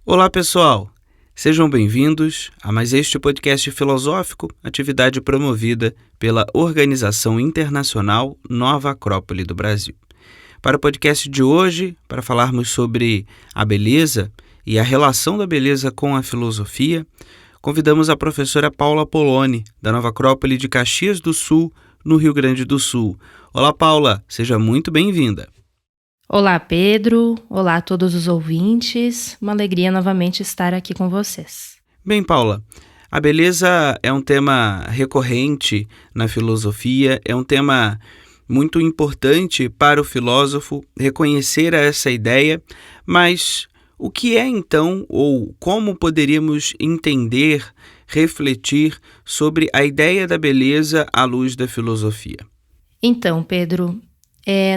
Olá, pessoal! Sejam bem-vindos a mais este podcast filosófico, atividade promovida pela Organização Internacional Nova Acrópole do Brasil. Para o podcast de hoje, para falarmos sobre a beleza e a relação da beleza com a filosofia, convidamos a professora Paula Poloni, da Nova Acrópole de Caxias do Sul, no Rio Grande do Sul. Olá, Paula! Seja muito bem-vinda! Olá, Pedro. Olá a todos os ouvintes. Uma alegria novamente estar aqui com vocês. Bem, Paula, a beleza é um tema recorrente na filosofia, é um tema muito importante para o filósofo reconhecer essa ideia, mas o que é então, ou como poderíamos entender, refletir sobre a ideia da beleza à luz da filosofia? Então, Pedro,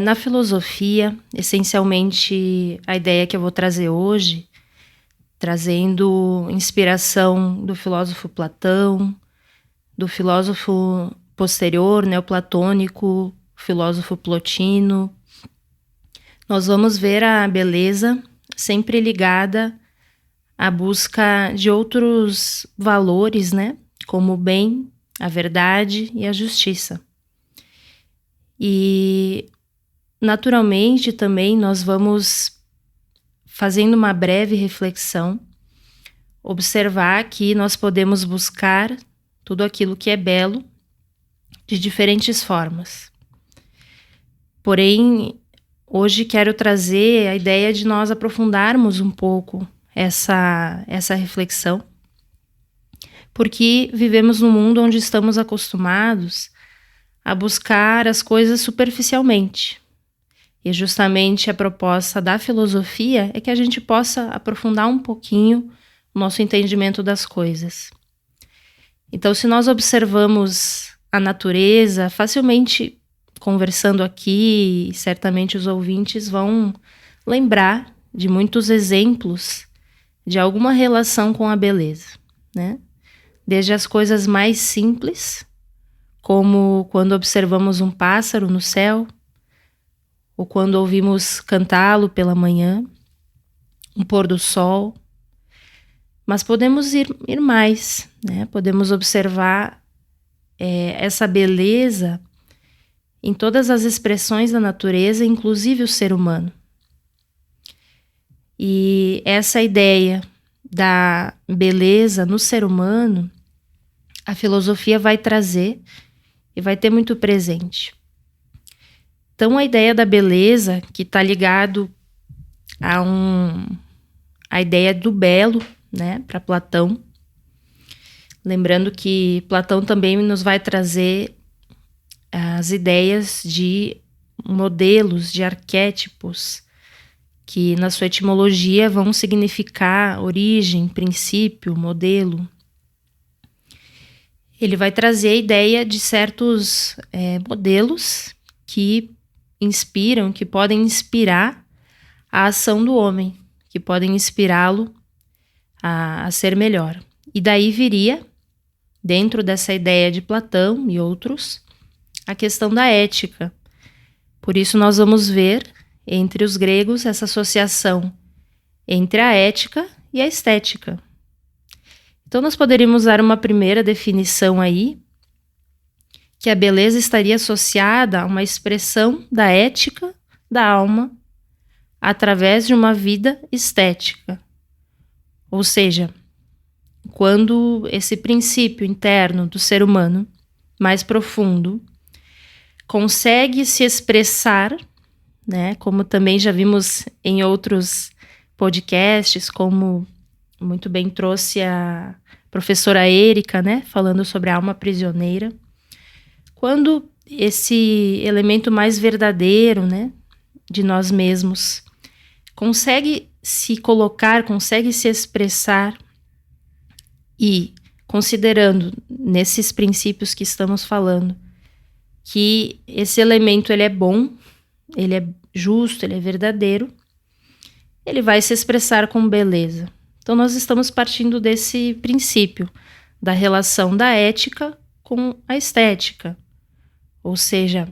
na filosofia, essencialmente a ideia que eu vou trazer hoje, trazendo inspiração do filósofo Platão, do filósofo posterior, neoplatônico, filósofo Plotino, nós vamos ver a beleza sempre ligada à busca de outros valores, né? Como o bem, a verdade e a justiça. E, naturalmente, também nós vamos, fazendo uma breve reflexão, observar que nós podemos buscar tudo aquilo que é belo de diferentes formas. Porém, hoje quero trazer a ideia de nós aprofundarmos um pouco essa reflexão, porque vivemos num mundo onde estamos acostumados a buscar as coisas superficialmente. E justamente a proposta da filosofia é que a gente possa aprofundar um pouquinho o nosso entendimento das coisas. Então, se nós observamos a natureza, facilmente conversando aqui, certamente os ouvintes vão lembrar de muitos exemplos de alguma relação com a beleza, né? Desde as coisas mais simples, como quando observamos um pássaro no céu, ou quando ouvimos cantá-lo pela manhã, um pôr do sol. Mas podemos ir mais, né? Podemos observar essa beleza em todas as expressões da natureza, inclusive o ser humano. E essa ideia da beleza no ser humano, a filosofia vai trazer e vai ter muito presente. Então, a ideia da beleza, que está ligado a ideia do belo, né, para Platão. Lembrando que Platão também nos vai trazer as ideias de modelos, de arquétipos, que na sua etimologia vão significar origem, princípio, modelo. Ele vai trazer a ideia de certos modelos que inspiram, que podem inspirar a ação do homem, que podem inspirá-lo a ser melhor. E daí viria, dentro dessa ideia de Platão e outros, a questão da ética. Por isso nós vamos ver, entre os gregos, essa associação entre a ética e a estética. Então nós poderíamos dar uma primeira definição aí, que a beleza estaria associada a uma expressão da ética da alma através de uma vida estética. Ou seja, quando esse princípio interno do ser humano, mais profundo, consegue se expressar, né, como também já vimos em outros podcasts, como muito bem trouxe a professora Érica, né, falando sobre a alma prisioneira. Quando esse elemento mais verdadeiro, né, de nós mesmos, consegue se colocar, consegue se expressar e, considerando nesses princípios que estamos falando, que esse elemento ele é bom, ele é justo, ele é verdadeiro, ele vai se expressar com beleza. Então nós estamos partindo desse princípio da relação da ética com a estética. Ou seja,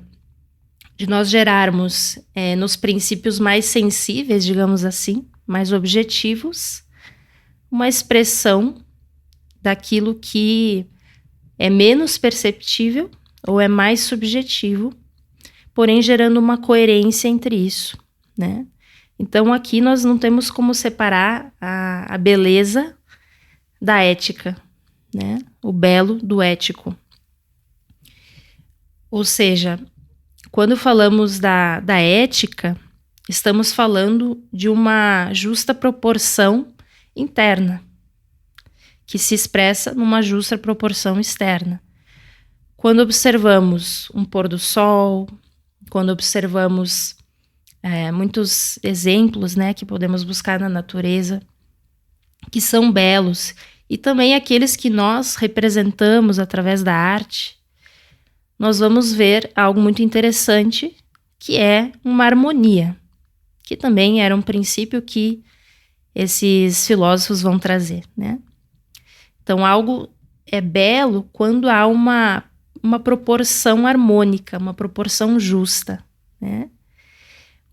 de nós gerarmos nos princípios mais sensíveis, digamos assim, mais objetivos, uma expressão daquilo que é menos perceptível ou é mais subjetivo, porém gerando uma coerência entre isso, né? Então aqui nós não temos como separar a beleza da ética, né? O belo do ético. Ou seja, quando falamos da ética, estamos falando de uma justa proporção interna, que se expressa numa justa proporção externa. Quando observamos um pôr do sol, quando observamos muitos exemplos, né, que podemos buscar na natureza, que são belos, e também aqueles que nós representamos através da arte, nós vamos ver algo muito interessante, que é uma harmonia, que também era um princípio que esses filósofos vão trazer, né? Então, algo é belo quando há uma proporção harmônica, uma proporção justa, né?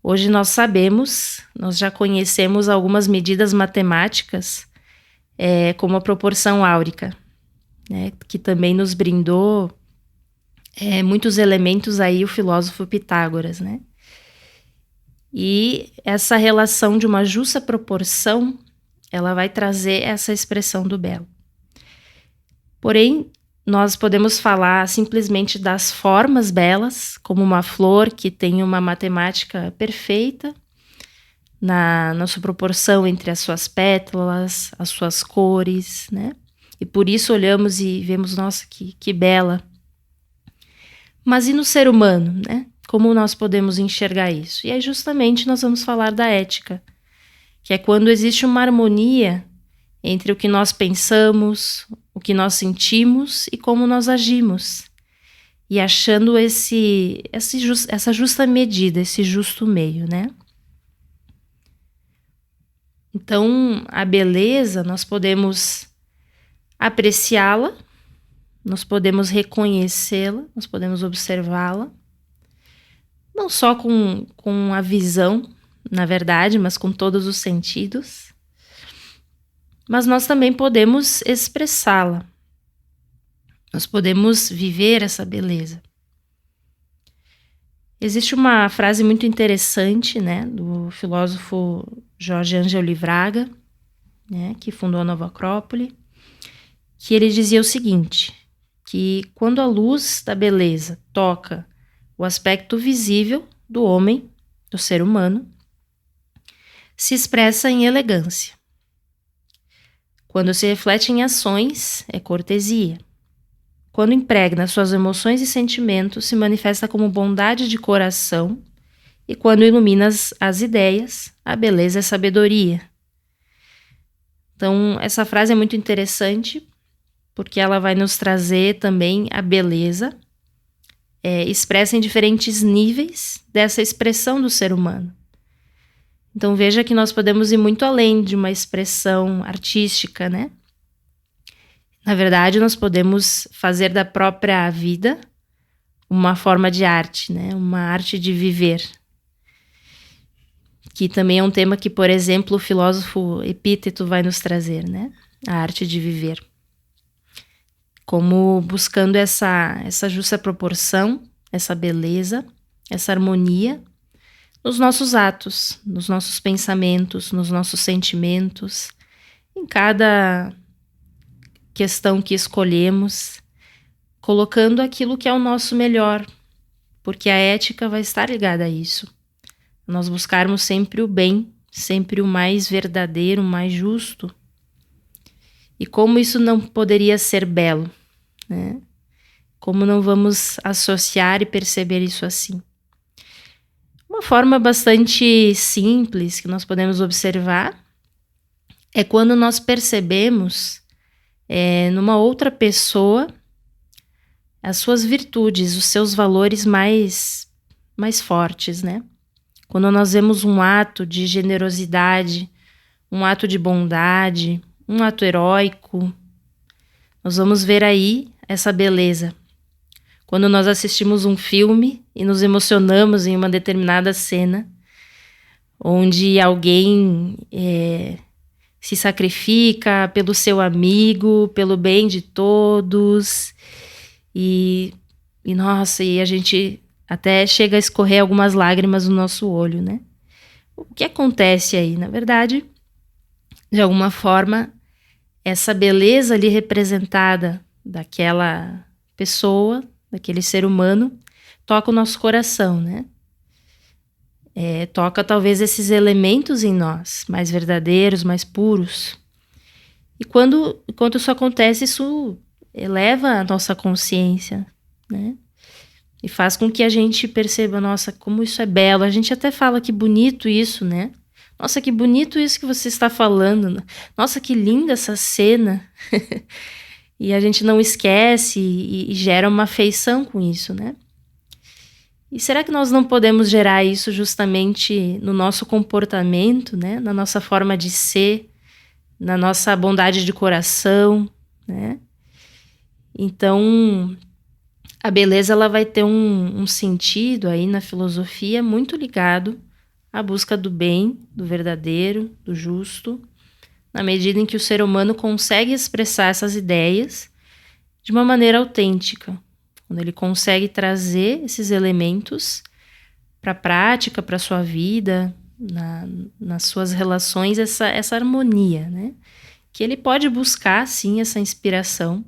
Hoje nós sabemos, nós já conhecemos algumas medidas matemáticas, como a proporção áurica, né? Que também nos brindou muitos elementos aí o filósofo Pitágoras, né? E essa relação de uma justa proporção, ela vai trazer essa expressão do belo. Porém, nós podemos falar simplesmente das formas belas, como uma flor que tem uma matemática perfeita na sua proporção entre as suas pétalas, as suas cores, né? E por isso olhamos e vemos, nossa, que bela. Mas e no ser humano, né? Como nós podemos enxergar isso? E aí justamente nós vamos falar da ética, que é quando existe uma harmonia entre o que nós pensamos, o que nós sentimos e como nós agimos. E achando essa justa medida, esse justo meio, né? Então, a beleza, nós podemos apreciá-la, nós podemos reconhecê-la, nós podemos observá-la, não só com a visão, na verdade, mas com todos os sentidos. Mas nós também podemos expressá-la. Nós podemos viver essa beleza. Existe uma frase muito interessante, né, do filósofo Jorge Ângelo Livraga, né, que fundou a Nova Acrópole, que ele dizia o seguinte, que quando a luz da beleza toca o aspecto visível do homem, do ser humano, se expressa em elegância. Quando se reflete em ações, é cortesia. Quando impregna suas emoções e sentimentos, se manifesta como bondade de coração, e quando ilumina as ideias, a beleza é sabedoria. Então, essa frase é muito interessante, porque ela vai nos trazer também a beleza, expressa em diferentes níveis dessa expressão do ser humano. Então veja que nós podemos ir muito além de uma expressão artística, né? Na verdade, nós podemos fazer da própria vida uma forma de arte, né? Uma arte de viver. Que também é um tema que, por exemplo, o filósofo Epíteto vai nos trazer, né? A arte de viver. Como buscando essa justa proporção, essa beleza, essa harmonia nos nossos atos, nos nossos pensamentos, nos nossos sentimentos, em cada questão que escolhemos, colocando aquilo que é o nosso melhor, porque a ética vai estar ligada a isso. Nós buscarmos sempre o bem, sempre o mais verdadeiro, o mais justo. E como isso não poderia ser belo, né? Como não vamos associar e perceber isso assim? Uma forma bastante simples que nós podemos observar é quando nós percebemos numa outra pessoa as suas virtudes, os seus valores mais fortes, né? Quando nós vemos um ato de generosidade, um ato de bondade, um ato heróico, nós vamos ver aí essa beleza. Quando nós assistimos um filme e nos emocionamos em uma determinada cena, onde alguém se sacrifica pelo seu amigo, pelo bem de todos. E nossa, e a gente até chega a escorrer algumas lágrimas no nosso olho, né? O que acontece aí? Na verdade, de alguma forma, essa beleza ali representada daquela pessoa, daquele ser humano, toca o nosso coração, né? Toca talvez esses elementos em nós, mais verdadeiros, mais puros. E quando isso acontece, isso eleva a nossa consciência, né? E faz com que a gente perceba, nossa, como isso é belo. A gente até fala que bonito isso, né? Nossa, que bonito isso que você está falando. Nossa, que linda essa cena. E a gente não esquece e gera uma afeição com isso, né? E será que nós não podemos gerar isso justamente no nosso comportamento, né? Na nossa forma de ser, na nossa bondade de coração, né? Então, a beleza ela vai ter um sentido aí na filosofia muito ligado à busca do bem, do verdadeiro, do justo, na medida em que o ser humano consegue expressar essas ideias de uma maneira autêntica, quando ele consegue trazer esses elementos para a prática, para a sua vida, nas suas relações, essa harmonia, né? Que ele pode buscar, sim, essa inspiração,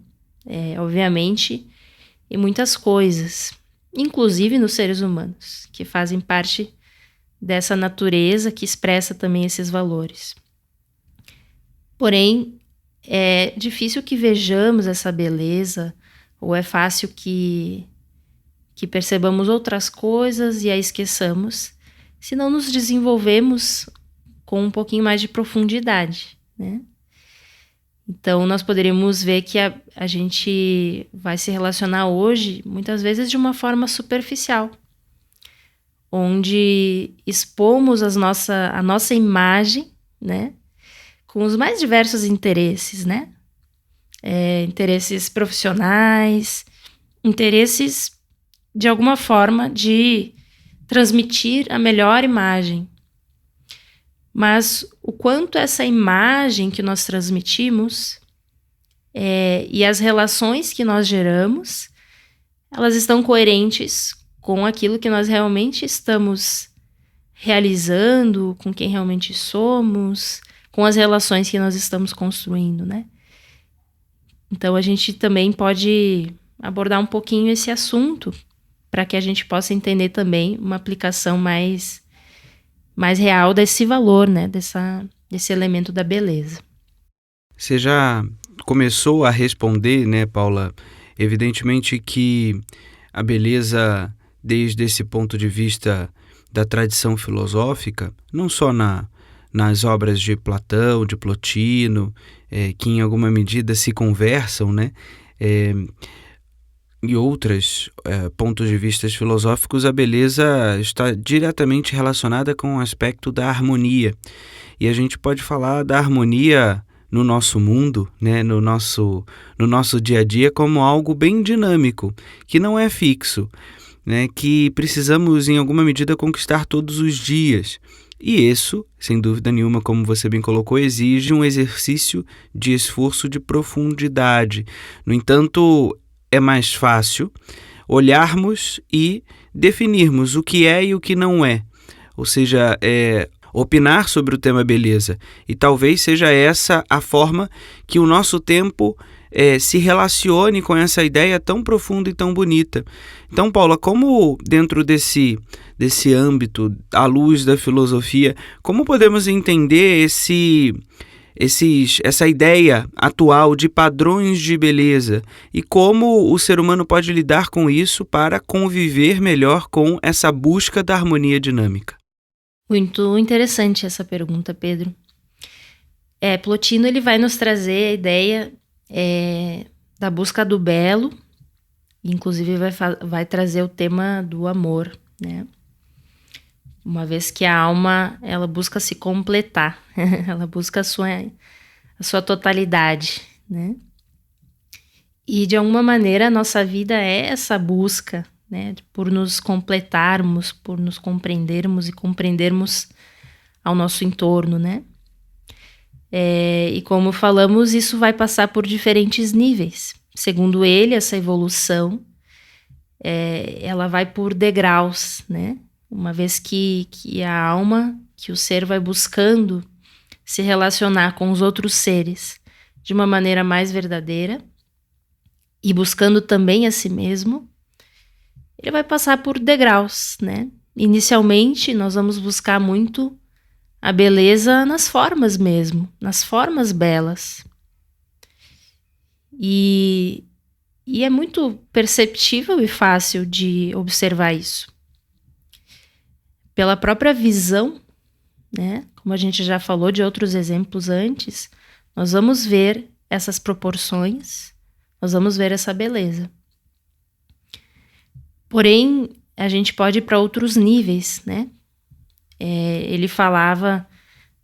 obviamente, em muitas coisas, inclusive nos seres humanos, que fazem parte dessa natureza que expressa também esses valores. Porém, é difícil que vejamos essa beleza, ou é fácil que percebamos outras coisas e a esqueçamos, se não nos desenvolvemos com um pouquinho mais de profundidade, né? Então, nós poderíamos ver que a gente vai se relacionar hoje, muitas vezes, de uma forma superficial, onde expomos a nossa imagem, né? Com os mais diversos interesses, né? Interesses profissionais, interesses, de alguma forma, de transmitir a melhor imagem. Mas o quanto essa imagem que nós transmitimos e as relações que nós geramos, elas estão coerentes com aquilo que nós realmente estamos realizando, com quem realmente somos, com as relações que nós estamos construindo, né? Então, a gente também pode abordar um pouquinho esse assunto para que a gente possa entender também uma aplicação mais real desse valor, né? Desse elemento da beleza. Você já começou a responder, né, Paula? Evidentemente que a beleza, desde esse ponto de vista da tradição filosófica, não só nas obras de Platão, de Plotino, que em alguma medida se conversam, né? E outros pontos de vista filosóficos, a beleza está diretamente relacionada com o aspecto da harmonia. E a gente pode falar da harmonia no nosso mundo, né? no nosso dia a dia, como algo bem dinâmico, que não é fixo, né? Que precisamos, em alguma medida, conquistar todos os dias. E isso, sem dúvida nenhuma, como você bem colocou, exige um exercício de esforço de profundidade. No entanto, é mais fácil olharmos e definirmos o que é e o que não é. Ou seja, opinar sobre o tema beleza. E talvez seja essa a forma que o nosso tempo se relacione com essa ideia tão profunda e tão bonita. Então, Paula, como dentro desse âmbito, à luz da filosofia, como podemos entender essa ideia atual de padrões de beleza e como o ser humano pode lidar com isso para conviver melhor com essa busca da harmonia dinâmica? Muito interessante essa pergunta, Pedro. Plotino ele vai nos trazer a ideia da busca do belo, inclusive vai trazer o tema do amor, né? Uma vez que a alma ela busca se completar, ela busca a sua totalidade, né? E de alguma maneira a nossa vida é essa busca, né? Por nos completarmos, por nos compreendermos e compreendermos ao nosso entorno, né? E como falamos, isso vai passar por diferentes níveis. Segundo ele, essa evolução, ela vai por degraus, né? Uma vez que a alma, que o ser vai buscando se relacionar com os outros seres de uma maneira mais verdadeira e buscando também a si mesmo, ele vai passar por degraus, né? Inicialmente, nós vamos buscar muito a beleza nas formas mesmo, nas formas belas. E é muito perceptível e fácil de observar isso. Pela própria visão, né? Como a gente já falou de outros exemplos antes, nós vamos ver essas proporções, nós vamos ver essa beleza. Porém, a gente pode ir para outros níveis, né? Ele falava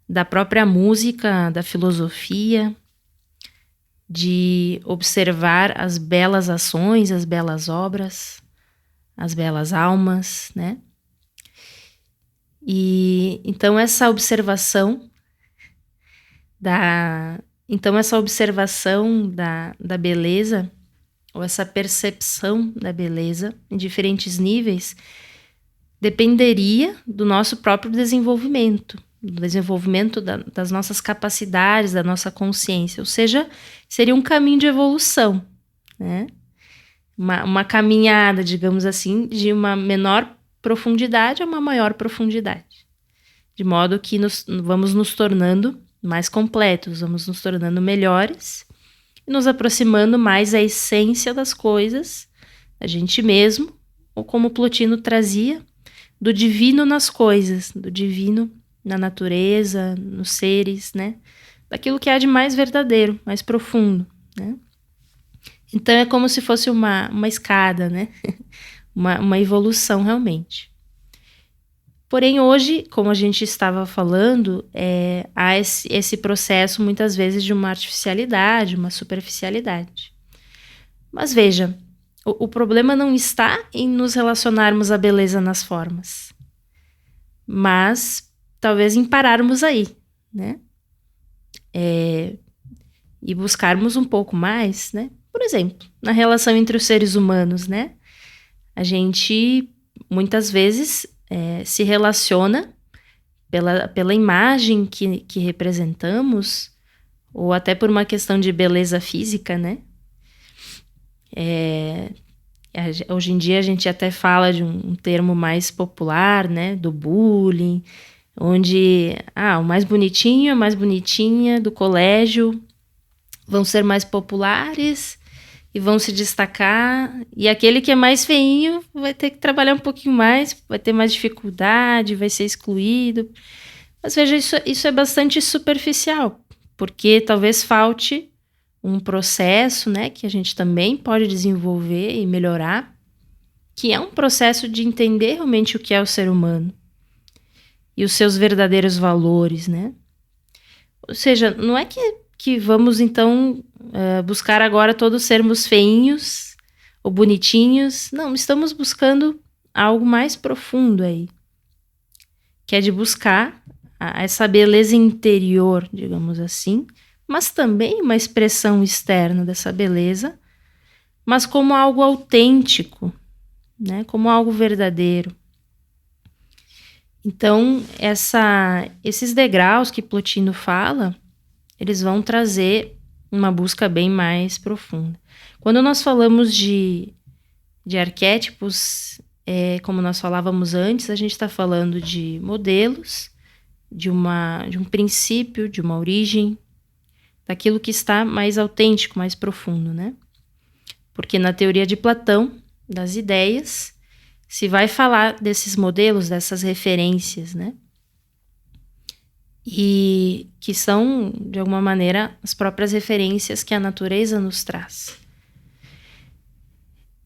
da própria música, da filosofia, de observar as belas ações, as belas obras, as belas almas, né? E então essa observação da beleza, ou essa percepção da beleza em diferentes níveis, dependeria do nosso próprio desenvolvimento, do desenvolvimento das nossas capacidades, da nossa consciência. Ou seja, seria um caminho de evolução, né? Uma caminhada, digamos assim, de uma menor profundidade a uma maior profundidade. De modo que vamos nos tornando mais completos, vamos nos tornando melhores e nos aproximando mais da essência das coisas, da gente mesmo, ou como Plotino trazia, do divino nas coisas, do divino na natureza, nos seres, né? Daquilo que há de mais verdadeiro, mais profundo, né? Então é como se fosse uma escada, né? uma evolução realmente. Porém, hoje, como a gente estava falando, há esse processo muitas vezes de uma artificialidade, uma superficialidade. Mas veja, o problema não está em nos relacionarmos à beleza nas formas, mas talvez em pararmos aí, né? E buscarmos um pouco mais, né? Por exemplo, na relação entre os seres humanos, né? A gente muitas vezes se relaciona pela imagem que representamos, ou até por uma questão de beleza física, né? Hoje em dia a gente até fala de um termo mais popular, né? Do bullying, onde o mais bonitinho, a mais bonitinha do colégio vão ser mais populares e vão se destacar, e aquele que é mais feinho vai ter que trabalhar um pouquinho mais, vai ter mais dificuldade, vai ser excluído. Mas veja, isso é bastante superficial, porque talvez falte um processo, né, que a gente também pode desenvolver e melhorar, que é um processo de entender realmente o que é o ser humano e os seus verdadeiros valores, né? Ou seja, não é que vamos então buscar agora todos sermos feinhos ou bonitinhos. Não, estamos buscando algo mais profundo aí, que é de buscar essa beleza interior, digamos assim, mas também uma expressão externa dessa beleza, mas como algo autêntico, né? Como algo verdadeiro. Então, esses degraus que Plotino fala, eles vão trazer uma busca bem mais profunda. Quando nós falamos de arquétipos, como nós falávamos antes, a gente está falando de modelos, de um princípio, de uma origem, daquilo que está mais autêntico, mais profundo, né? Porque na teoria de Platão, das ideias, se vai falar desses modelos, dessas referências, né? E que são, de alguma maneira, as próprias referências que a natureza nos traz.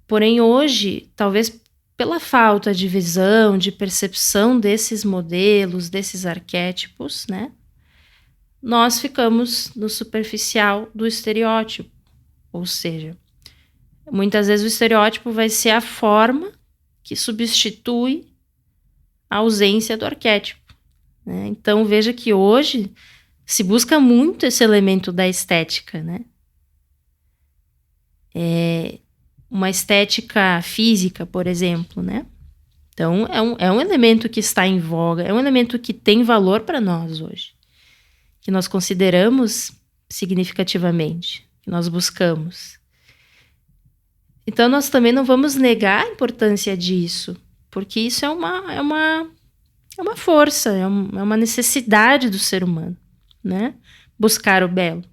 Porém, hoje, talvez pela falta de visão, de percepção desses modelos, desses arquétipos, né? Nós ficamos no superficial do estereótipo. Ou seja, muitas vezes o estereótipo vai ser a forma que substitui a ausência do arquétipo, né? Então, veja que hoje se busca muito esse elemento da estética, né? Uma estética física, por exemplo, né? Então, é um elemento que está em voga, é um elemento que tem valor para nós hoje, que nós consideramos significativamente, que nós buscamos. Então, nós também não vamos negar a importância disso, porque isso é uma força, é uma necessidade do ser humano, né? Buscar o belo.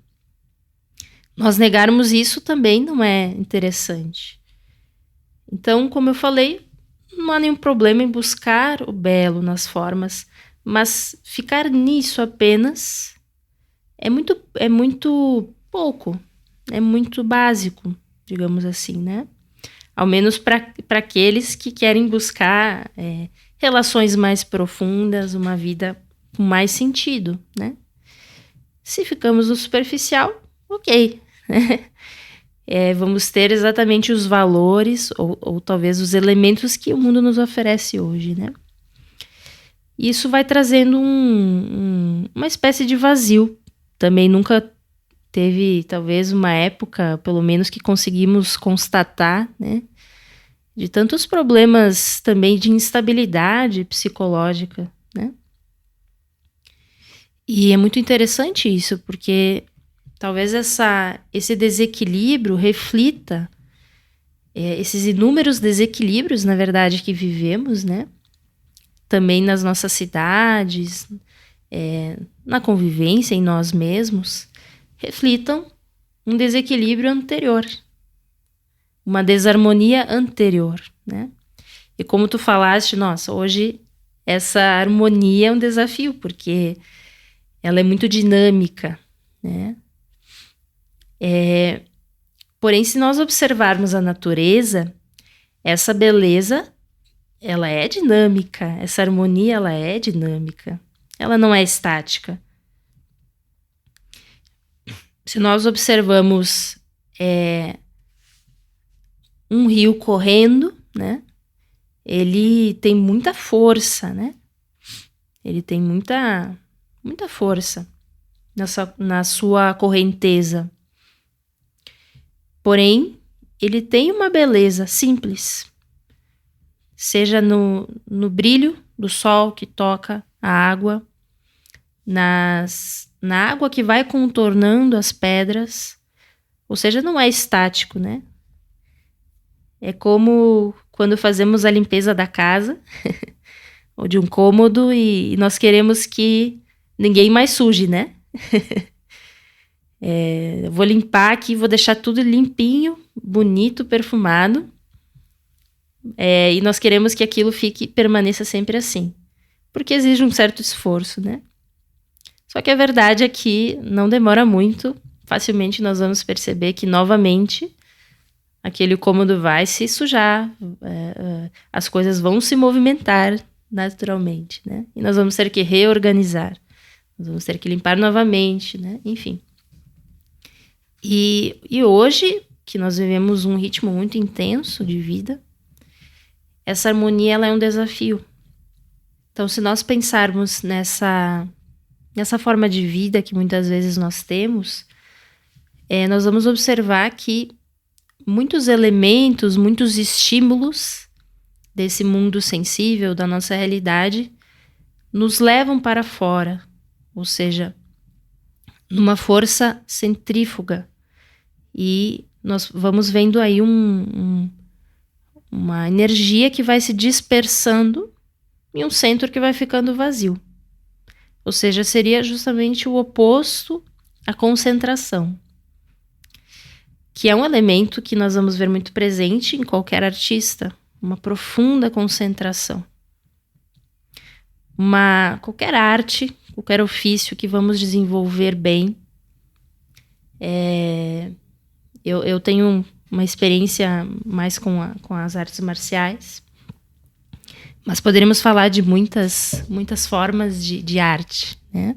Nós negarmos isso também não é interessante. Então, como eu falei, não há nenhum problema em buscar o belo nas formas, mas ficar nisso apenas é muito pouco, é muito básico, digamos assim, né? Ao menos para aqueles que querem buscar relações mais profundas, uma vida com mais sentido, né? Se ficamos no superficial, ok. Vamos ter exatamente os valores ou talvez os elementos que o mundo nos oferece hoje, né? Isso vai trazendo uma espécie de vazio. Também nunca teve, talvez, uma época, pelo menos, que conseguimos constatar, né? De tantos problemas também de instabilidade psicológica, né? E é muito interessante isso, porque talvez esse desequilíbrio reflita esses inúmeros desequilíbrios, na verdade, que vivemos, né? Também nas nossas cidades, na convivência em nós mesmos, reflitam um desequilíbrio anterior, uma desarmonia anterior, né? E como tu falaste, nossa, hoje essa harmonia é um desafio, porque ela é muito dinâmica, né? Porém, se nós observarmos a natureza, essa beleza, ela é dinâmica, essa harmonia, ela é dinâmica, ela não é estática. Se nós observamos um rio correndo, né? Ele tem muita força, né? Ele tem muita força na sua correnteza. Porém, ele tem uma beleza simples. Seja no brilho do sol que toca a água, na água que vai contornando as pedras, ou seja, não é estático, né? É como quando fazemos a limpeza da casa ou de um cômodo e nós queremos que ninguém mais suje, né? Vou limpar aqui, vou deixar tudo limpinho, bonito, perfumado. E nós queremos que aquilo permaneça sempre assim, porque exige um certo esforço, né? Só que a verdade é que não demora muito, facilmente nós vamos perceber que novamente aquele cômodo vai se sujar, as coisas vão se movimentar naturalmente, né? E nós vamos ter que reorganizar, nós vamos ter que limpar novamente, né? Enfim. E hoje, que nós vivemos um ritmo muito intenso de vida, essa harmonia ela é um desafio. Então, se nós pensarmos nessa forma de vida que muitas vezes nós temos, nós vamos observar que muitos elementos, muitos estímulos desse mundo sensível, da nossa realidade, nos levam para fora, ou seja, numa força centrífuga. E nós vamos vendo aí uma energia que vai se dispersando em um centro que vai ficando vazio. Ou seja, seria justamente o oposto à concentração, que é um elemento que nós vamos ver muito presente em qualquer artista, uma profunda concentração. Qualquer arte, qualquer ofício que vamos desenvolver bem. Eu tenho uma experiência mais com as artes marciais, mas poderíamos falar de muitas formas de arte, né?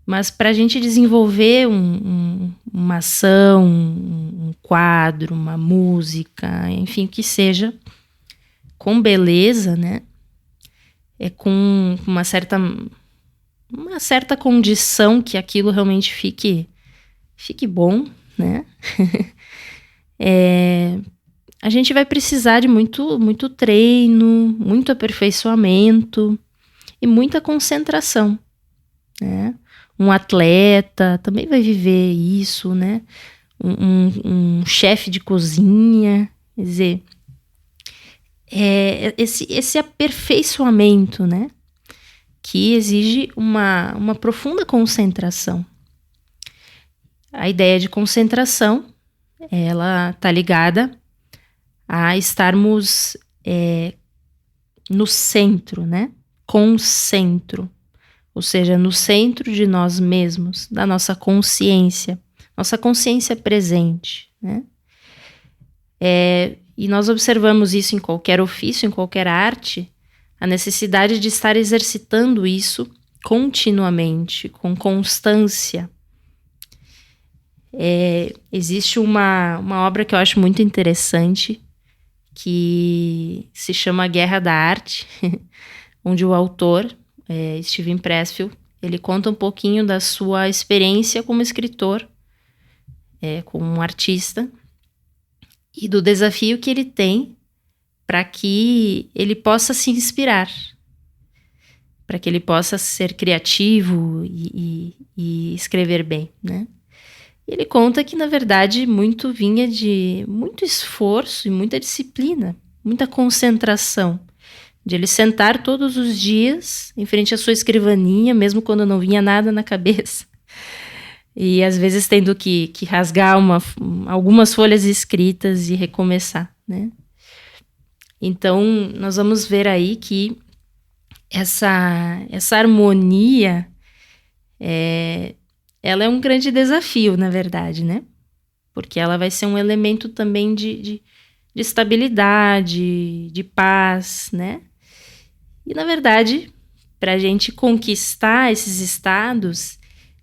Mas para a gente desenvolver uma ação, um quadro, uma música, enfim, o que seja, com beleza, né? Com uma certa uma certa condição que aquilo realmente fique bom, né? A gente vai precisar de muito treino, muito aperfeiçoamento e muita concentração, né? Um atleta também vai viver isso, né? Um chefe de cozinha, quer dizer, esse aperfeiçoamento, né? Que exige uma profunda concentração. A ideia de concentração, ela está ligada a estarmos no centro, né? Concentro. Ou seja, no centro de nós mesmos, da nossa consciência presente, né? E nós observamos isso em qualquer ofício, em qualquer arte, a necessidade de estar exercitando isso continuamente, com constância. Existe uma obra que eu acho muito interessante, que se chama Guerra da Arte, onde o autor, Steven Pressfield, ele conta um pouquinho da sua experiência como escritor, como um artista, e do desafio que ele tem para que ele possa se inspirar, para que ele possa ser criativo e escrever bem, né? Ele conta que, na verdade, muito vinha de muito esforço e muita disciplina, muita concentração, de ele sentar todos os dias em frente à sua escrivaninha, mesmo quando não vinha nada na cabeça, e às vezes tendo que rasgar algumas folhas escritas e recomeçar, né? Então, nós vamos ver aí que essa harmonia, ela é um grande desafio, na verdade, né? Porque ela vai ser um elemento também de estabilidade, de paz, né? E, na verdade, para a gente conquistar esses estados,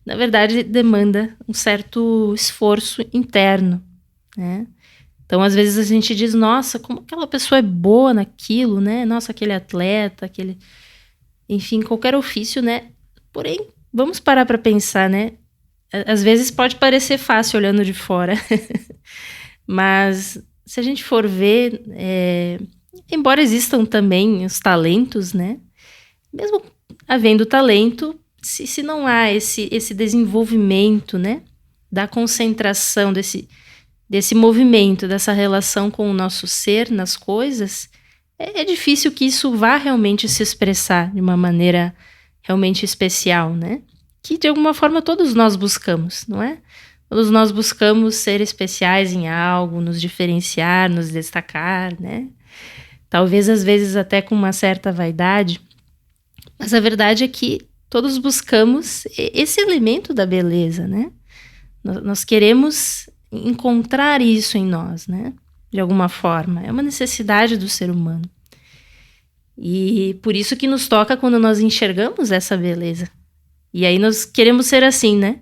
na verdade, demanda um certo esforço interno, né? Então, às vezes a gente diz, nossa, como aquela pessoa é boa naquilo, né? Nossa, aquele atleta, enfim, qualquer ofício, né? Porém, vamos parar para pensar, né? Às vezes pode parecer fácil olhando de fora, mas se a gente for ver, embora existam também os talentos, né? Mesmo havendo talento, se não há esse desenvolvimento, né? Da concentração, desse movimento, dessa relação com o nosso ser nas coisas, é difícil que isso vá realmente se expressar de uma maneira realmente especial, né? Que de alguma forma todos nós buscamos, não é? Todos nós buscamos ser especiais em algo, nos diferenciar, nos destacar, né? Talvez às vezes até com uma certa vaidade, mas a verdade é que todos buscamos esse elemento da beleza, né? Nós queremos encontrar isso em nós, né? De alguma forma. É uma necessidade do ser humano. E por isso que nos toca quando nós enxergamos essa beleza. E aí nós queremos ser assim, né?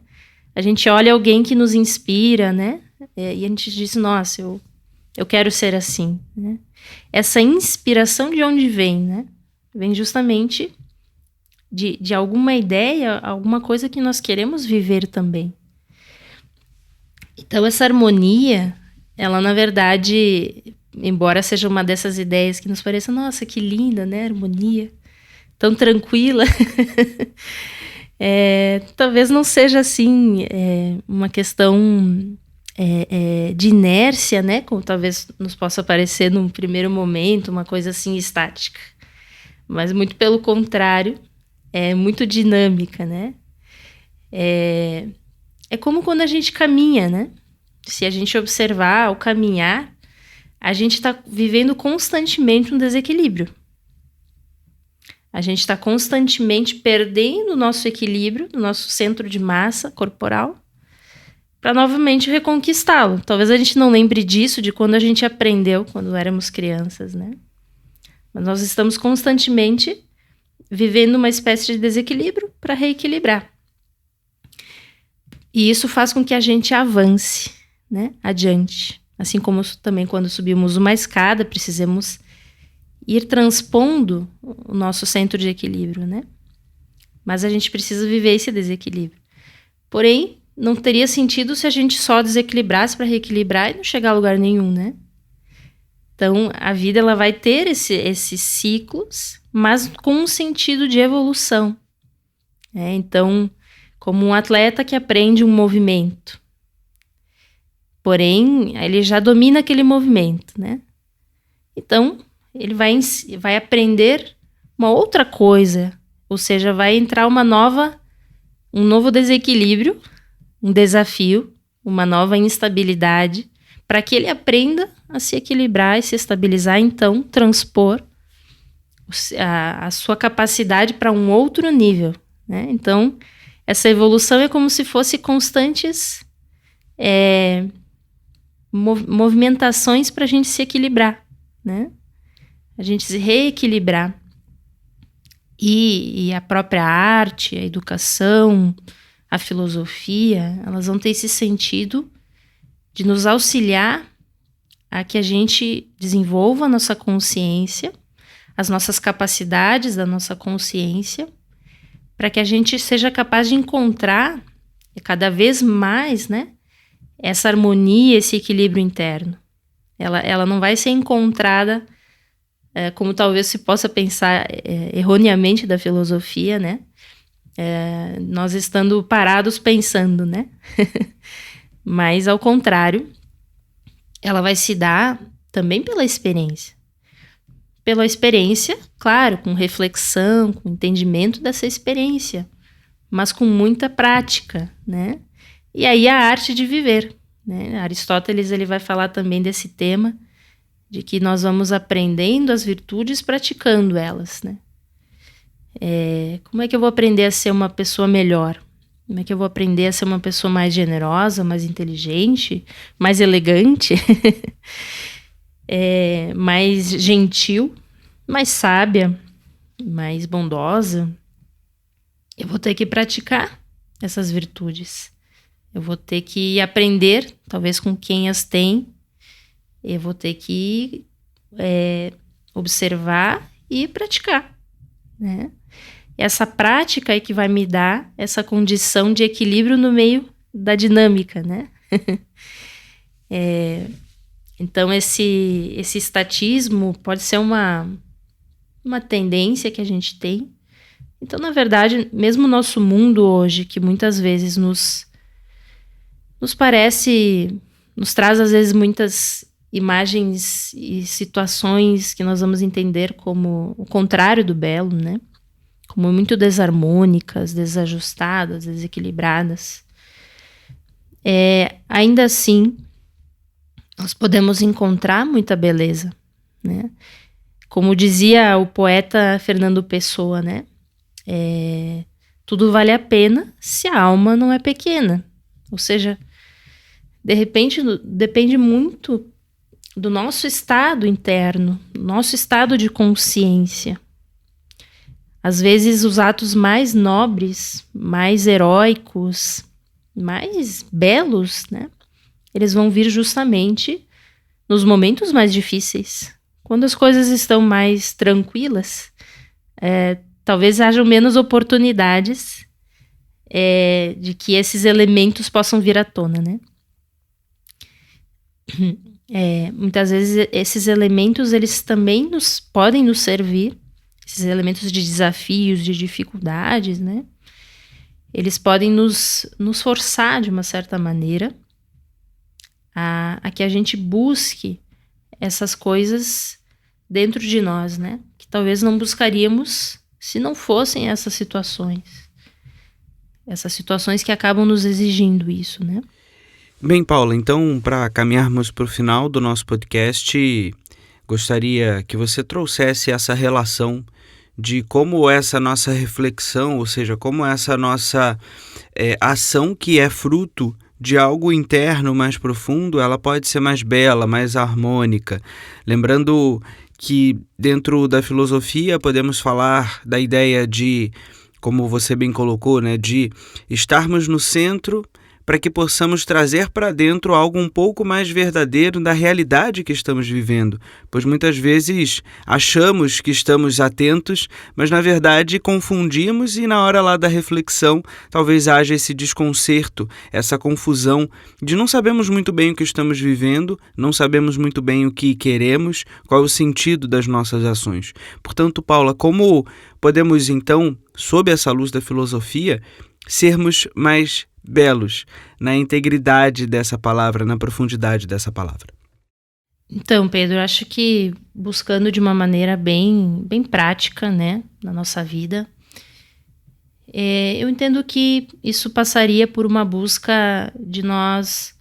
A gente olha alguém que nos inspira, né? E a gente diz, nossa, eu quero ser assim, né? Essa inspiração de onde vem, né? Vem justamente de alguma ideia, alguma coisa que nós queremos viver também. Então, essa harmonia, ela, na verdade, embora seja uma dessas ideias que nos pareça, nossa, que linda, né? Harmonia, tão tranquila. Talvez não seja, assim, uma questão de inércia, né? Como talvez nos possa parecer num primeiro momento, uma coisa assim estática. Mas muito pelo contrário, é muito dinâmica, né? É como quando a gente caminha, né? Se a gente observar ao caminhar, a gente está vivendo constantemente um desequilíbrio. A gente está constantemente perdendo o nosso equilíbrio, o nosso centro de massa corporal, para novamente reconquistá-lo. Talvez a gente não lembre disso de quando a gente aprendeu, quando éramos crianças, né? Mas nós estamos constantemente vivendo uma espécie de desequilíbrio para reequilibrar. E isso faz com que a gente avance, né, adiante. Assim como também quando subimos uma escada, precisamos ir transpondo o nosso centro de equilíbrio, né? mas a gente precisa viver esse desequilíbrio. Porém, não teria sentido se a gente só desequilibrasse para reequilibrar e não chegar a lugar nenhum, né? Então, a vida ela vai ter esses ciclos, mas com um sentido de evolução. Então, como um atleta que aprende um movimento, porém, ele já domina aquele movimento, né? Então, ele vai aprender uma outra coisa, ou seja, vai entrar um novo desequilíbrio, um desafio, uma nova instabilidade, para que ele aprenda a se equilibrar e se estabilizar, então transpor a sua capacidade para um outro nível, né? Então, essa evolução é como se fosse constantes movimentações para a gente se equilibrar, né? A gente se reequilibrar. E a própria arte, a educação, a filosofia, elas vão ter esse sentido de nos auxiliar a que a gente desenvolva a nossa consciência, as nossas capacidades da nossa consciência, para que a gente seja capaz de encontrar cada vez mais, né, essa harmonia, esse equilíbrio interno. Ela não vai ser encontrada como talvez se possa pensar erroneamente da filosofia, né? Nós estando parados pensando, né? Mas, ao contrário, ela vai se dar também pela experiência. Pela experiência, claro, com reflexão, com entendimento dessa experiência, mas com muita prática, né? E aí a arte de viver, né? Aristóteles ele vai falar também desse tema, de que nós vamos aprendendo as virtudes praticando elas, né? Como é que eu vou aprender a ser uma pessoa melhor? Como é que eu vou aprender a ser uma pessoa mais generosa, mais inteligente, mais elegante, mais gentil, mais sábia, mais bondosa? Eu vou ter que praticar essas virtudes. Eu vou ter que aprender, talvez com quem as tem. Eu vou ter que observar e praticar, né? Essa prática é que vai me dar essa condição de equilíbrio no meio da dinâmica, né? Então, esse estatismo pode ser uma tendência que a gente tem. Então, na verdade, mesmo o nosso mundo hoje, que muitas vezes nos traz às vezes muitas imagens e situações que nós vamos entender como o contrário do belo, né? Como muito desarmônicas, desajustadas, desequilibradas. Ainda assim, nós podemos encontrar muita beleza, né? Como dizia o poeta Fernando Pessoa, né? Tudo vale a pena se a alma não é pequena. Ou seja, de repente, depende muito do nosso estado interno, nosso estado de consciência. Às vezes, os atos mais nobres, mais heróicos, mais belos, né? Eles vão vir justamente nos momentos mais difíceis. Quando as coisas estão mais tranquilas, talvez hajam menos oportunidades de que esses elementos possam vir à tona, né? Muitas vezes esses elementos eles também podem nos servir, esses elementos de desafios, de dificuldades, né? Eles podem nos forçar de uma certa maneira a que a gente busque essas coisas dentro de nós, né? Que talvez não buscaríamos se não fossem essas situações que acabam nos exigindo isso, né? Bem, Paula, então, para caminharmos para o final do nosso podcast, gostaria que você trouxesse essa relação de como essa nossa reflexão, ou seja, como essa nossa ação que é fruto de algo interno mais profundo, ela pode ser mais bela, mais harmônica. Lembrando que dentro da filosofia podemos falar da ideia de, como você bem colocou, né, de estarmos no centro para que possamos trazer para dentro algo um pouco mais verdadeiro da realidade que estamos vivendo, pois muitas vezes achamos que estamos atentos, mas na verdade confundimos e na hora lá da reflexão talvez haja esse desconcerto, essa confusão de não sabemos muito bem o que estamos vivendo, não sabemos muito bem o que queremos, qual é o sentido das nossas ações. Portanto, Paula, como podemos então, sob essa luz da filosofia, sermos mais belos na integridade dessa palavra, na profundidade dessa palavra? Então, Pedro, acho que buscando de uma maneira bem prática, né, na nossa vida, eu entendo que isso passaria por uma busca de nós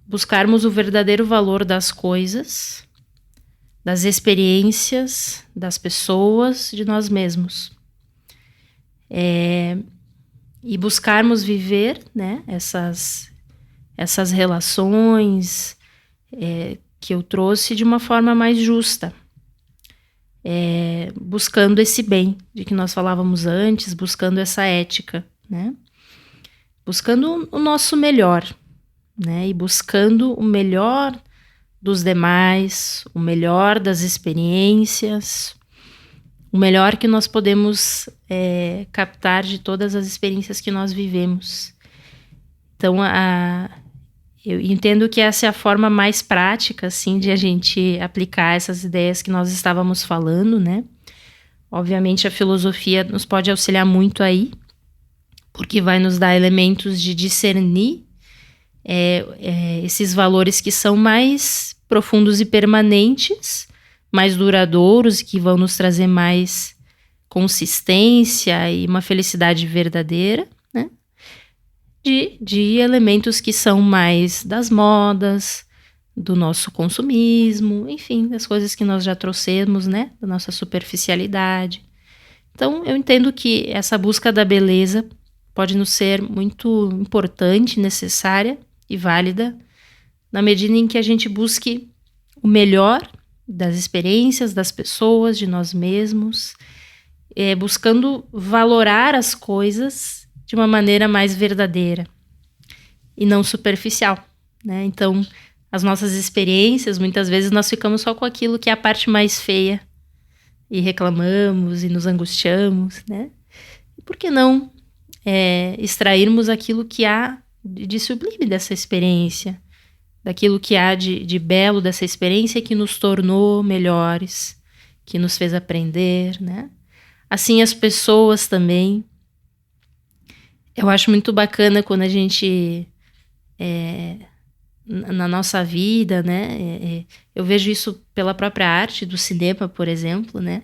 buscarmos o verdadeiro valor das coisas, das experiências, das pessoas, de nós mesmos. E buscarmos viver, né, essas relações que eu trouxe de uma forma mais justa, buscando esse bem de que nós falávamos antes, buscando essa ética, né, buscando o nosso melhor, né, e buscando o melhor dos demais, o melhor das experiências, o melhor que nós podemos captar de todas as experiências que nós vivemos. Então, eu entendo que essa é a forma mais prática, assim, de a gente aplicar essas ideias que nós estávamos falando, né? Obviamente, a filosofia nos pode auxiliar muito aí, porque vai nos dar elementos de discernir esses valores que são mais profundos e permanentes, mais duradouros, que vão nos trazer mais consistência e uma felicidade verdadeira, né? De elementos que são mais das modas, do nosso consumismo, enfim, das coisas que nós já trouxemos, né? Da nossa superficialidade. Então, eu entendo que essa busca da beleza pode nos ser muito importante, necessária e válida, na medida em que a gente busque o melhor das experiências, das pessoas, de nós mesmos, buscando valorar as coisas de uma maneira mais verdadeira e não superficial, né? Então, as nossas experiências, muitas vezes nós ficamos só com aquilo que é a parte mais feia e reclamamos e nos angustiamos, né? E por que não extrairmos aquilo que há de sublime dessa experiência, daquilo que há de belo dessa experiência que nos tornou melhores, que nos fez aprender, né? Assim as pessoas também. Eu acho muito bacana quando a gente, na nossa vida, né? Eu vejo isso pela própria arte do cinema, por exemplo, né?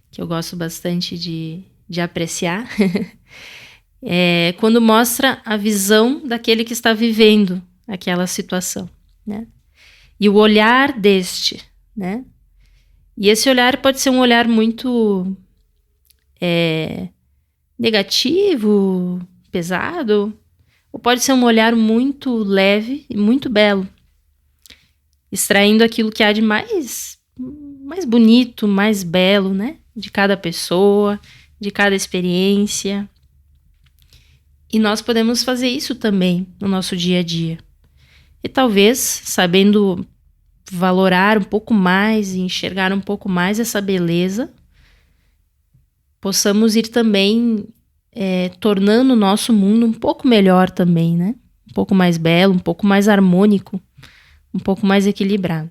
Que eu gosto bastante de apreciar. Quando mostra a visão daquele que está vivendo aquela situação, né? E o olhar deste, né? E esse olhar pode ser um olhar muito negativo, pesado, ou pode ser um olhar muito leve e muito belo, extraindo aquilo que há de mais bonito, mais belo, né? De cada pessoa, de cada experiência. E nós podemos fazer isso também no nosso dia a dia. E talvez, sabendo valorar um pouco mais e enxergar um pouco mais essa beleza, possamos ir também tornando o nosso mundo um pouco melhor também, né? Um pouco mais belo, um pouco mais harmônico, um pouco mais equilibrado.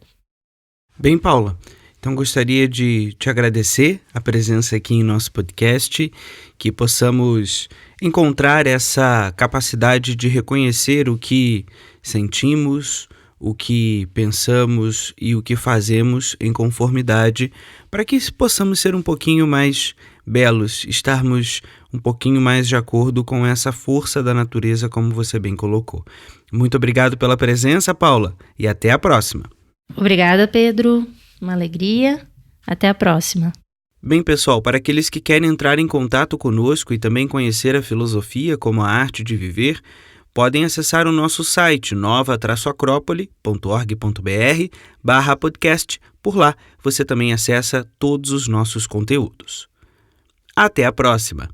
Bem, Paula, então gostaria de te agradecer a presença aqui em nosso podcast, que possamos encontrar essa capacidade de reconhecer o que sentimos, o que pensamos e o que fazemos em conformidade, para que possamos ser um pouquinho mais belos, estarmos um pouquinho mais de acordo com essa força da natureza, como você bem colocou. Muito obrigado pela presença, Paula, e até a próxima. Obrigada, Pedro. Uma alegria. Até a próxima. Bem, pessoal, para aqueles que querem entrar em contato conosco e também conhecer a filosofia como a arte de viver, podem acessar o nosso site nova-acrópole.org.br/podcast. Por lá, você também acessa todos os nossos conteúdos. Até a próxima!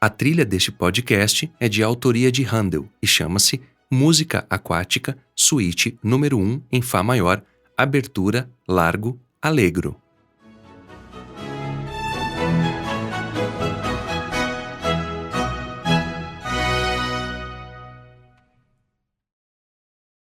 A trilha deste podcast é de autoria de Handel e chama-se Música Aquática, Suíte número 1 em Fá maior, abertura, largo, allegro.